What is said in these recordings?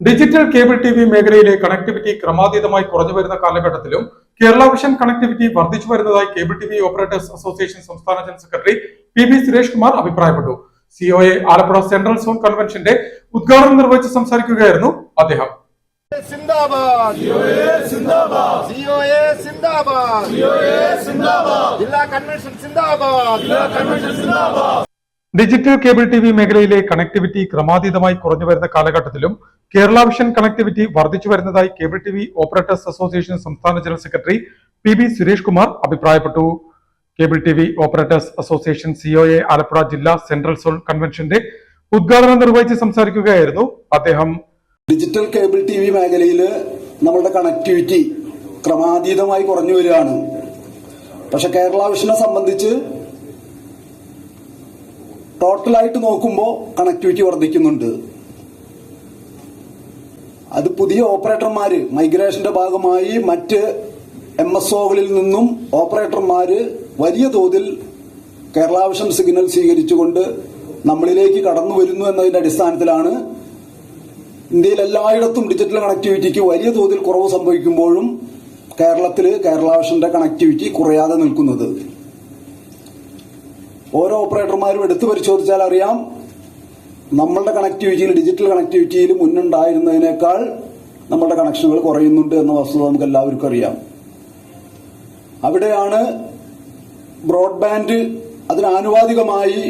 Digital cable TV മേഖലയിലെ connectivity ക്രമാതീതമായി കുറഞ്ഞു വരുന്ന കാലഘട്ടത്തിലും കേരള വിഷൻ കണക്ടിവിറ്റി വർദ്ധിച്ചു വരുന്നതായി cable TV operators association സംസ്ഥാന general secretary P Suresh Kumar അഭിപ്രായപ്പെട്ടു. സിഒഎ ആലപ്പുഴ സെൻട്രൽ സോൺ കൺവെൻഷന്റെ ഉദ്ഘാടനം നിർവഹിച്ച് സംസാരിക്കുകയായിരുന്നു അദ്ദേഹം. ഡിജിറ്റൽ കേബിൾ ടി വി മേഖലയിലെ കണക്ടിവിറ്റി ക്രമാതീതമായി കുറഞ്ഞു വരുന്ന കാലഘട്ടത്തിലും കേരള വിഷൻ കണക്ടിവിറ്റി വർദ്ധിച്ചു വരുന്നതായി cable TV operators association സംസ്ഥാന general secretary P Suresh Kumar അഭിപ്രായപ്പെട്ടു. Cable TV operators association COA Alappuzha ജില്ലാ സെൻട്രൽ സോൺ കൺവെൻഷന്റെ ഉദ്ഘാടനം നിർവഹിച്ച് സംസാരിക്കുകയായിരുന്നു അദ്ദേഹം. ഡിജിറ്റൽ കേബിൾ ടി വി മേഖലയിൽ നമ്മളുടെ കണക്ടിവിറ്റി ക്രമാതീതമായി കുറഞ്ഞു വരികയാണ്. പക്ഷെ കേരള വിഷനെ സംബന്ധിച്ച് ടോട്ടലായിട്ട് നോക്കുമ്പോൾ കണക്ടിവിറ്റി വർദ്ധിക്കുന്നുണ്ട്. അത് പുതിയ ഓപ്പറേറ്റർമാര് മൈഗ്രേഷന്റെ ഭാഗമായി മറ്റ് MSOകളിൽ നിന്നും ഓപ്പറേറ്റർമാര് വലിയ തോതിൽ കേരള വിഷൻ സിഗ്നൽ സ്വീകരിച്ചുകൊണ്ട് നമ്മളിലേക്ക് കടന്നു വരുന്നു എന്നതിന്റെ അടിസ്ഥാനത്തിലാണ് ഇന്ത്യയിൽ എല്ലായിടത്തും ഡിജിറ്റൽ കണക്ടിവിറ്റിക്ക് വലിയ തോതിൽ കുറവ് സംഭവിക്കുമ്പോഴും കേരളത്തില് കേരള വിഷന്റെ കണക്ടിവിറ്റി കുറയാതെ നിൽക്കുന്നത്. ഓരോ ഓപ്പറേറ്റർമാരും എടുത്തു പരിശോധിച്ചാൽ അറിയാം, നമ്മളുടെ കണക്ടിവിറ്റിയിൽ ഡിജിറ്റൽ കണക്ടിവിറ്റിയിൽ മുന്നുണ്ടായിരുന്നതിനേക്കാൾ നമ്മളുടെ കണക്ഷനുകൾ കുറയുന്നുണ്ട് എന്ന വസ്തുത നമുക്ക് എല്ലാവർക്കും അറിയാം. അവിടെയാണ് ബ്രോഡ്ബാൻഡ് അതിനാനുപാതികമായി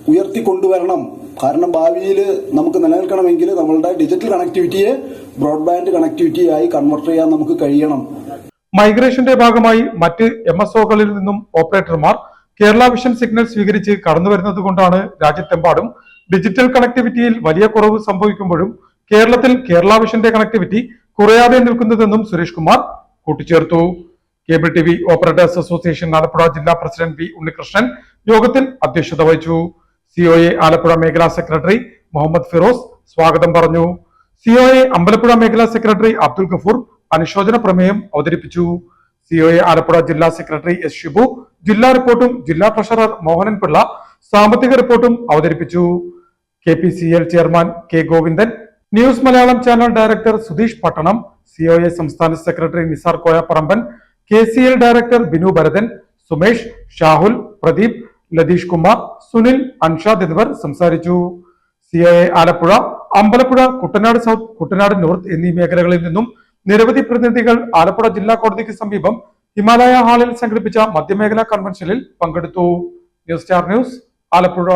ഉയർത്തിക്കൊണ്ടുവരണം. കാരണം ഭാവിയിൽ നമുക്ക് നിലനിൽക്കണമെങ്കിൽ നമ്മളുടെ ഡിജിറ്റൽ കണക്ടിവിറ്റിയെ ബ്രോഡ്ബാൻഡ് കണക്ടിവിറ്റിയായി കൺവെർട്ട് ചെയ്യാൻ നമുക്ക് കഴിയണം. മൈഗ്രേഷന്റെ ഭാഗമായി മറ്റ് MSOകളിൽ നിന്നും ഓപ്പറേറ്റർമാർ കേരള വിഷൻ സിഗ്നൽ സ്വീകരിച്ച് കടന്നു വരുന്നത് കൊണ്ടാണ് രാജ്യത്തെമ്പാടും ഡിജിറ്റൽ കണക്ടിവിറ്റിയിൽ വലിയ കുറവ് സംഭവിക്കുമ്പോഴും കേരളത്തിൽ കേരള വിഷന്റെ കണക്ടിവിറ്റി കുറയാതെ നിൽക്കുന്നതെന്നും സുരേഷ് കുമാർ കൂട്ടിച്ചേർത്തു. Cable TV operators association Alappuzha ജില്ലാ പ്രസിഡന്റ് പി ഉണ്ണികൃഷ്ണൻ യോഗത്തിൽ അധ്യക്ഷത വഹിച്ചു. സിഒഎ ആലപ്പുഴ മേഖലാ സെക്രട്ടറി മുഹമ്മദ് ഫിറോസ് സ്വാഗതം പറഞ്ഞു. സിഒഎ അമ്പലപ്പുഴ മേഖലാ സെക്രട്ടറി അബ്ദുൽ ഗഫൂർ അനുശോചന പ്രമേയം അവതരിപ്പിച്ചു. സിഒഎ ആലപ്പുഴ ജില്ലാ സെക്രട്ടറി എസ് ഷിബു ജില്ലാ റിപ്പോർട്ടും ജില്ലാ ട്രഷറർ മോഹനൻ പിള്ള സാമ്പത്തിക റിപ്പോർട്ടും അവതരിപ്പിച്ചു. KPCL chairman K Govindan, news Malayalam channel director Sudheesh Pattanam, COA സംസ്ഥാന secretary Nizar Koyapparamban, KCL director Binu Bharathan, Sumesh, Shahul, Pradeep, Latheesh Kumar, Sunil, Anshad എന്നിവർ സംസാരിച്ചു. COA Alappuzha, Ambalappuzha, Kuttanad south, Kuttanad north എന്നീ മേഖലകളിൽ നിന്നും നിരവധി പ്രതിനിധികൾ ആലപ്പുഴ ജില്ലാ കോടതിക്ക് സമീപം ഹിമാലയ ഹാളിൽ സംഘടിപ്പിച്ച മധ്യമേഖലാ കൺവെൻഷനിൽ പങ്കെടുത്തു. News star news Alappuzha.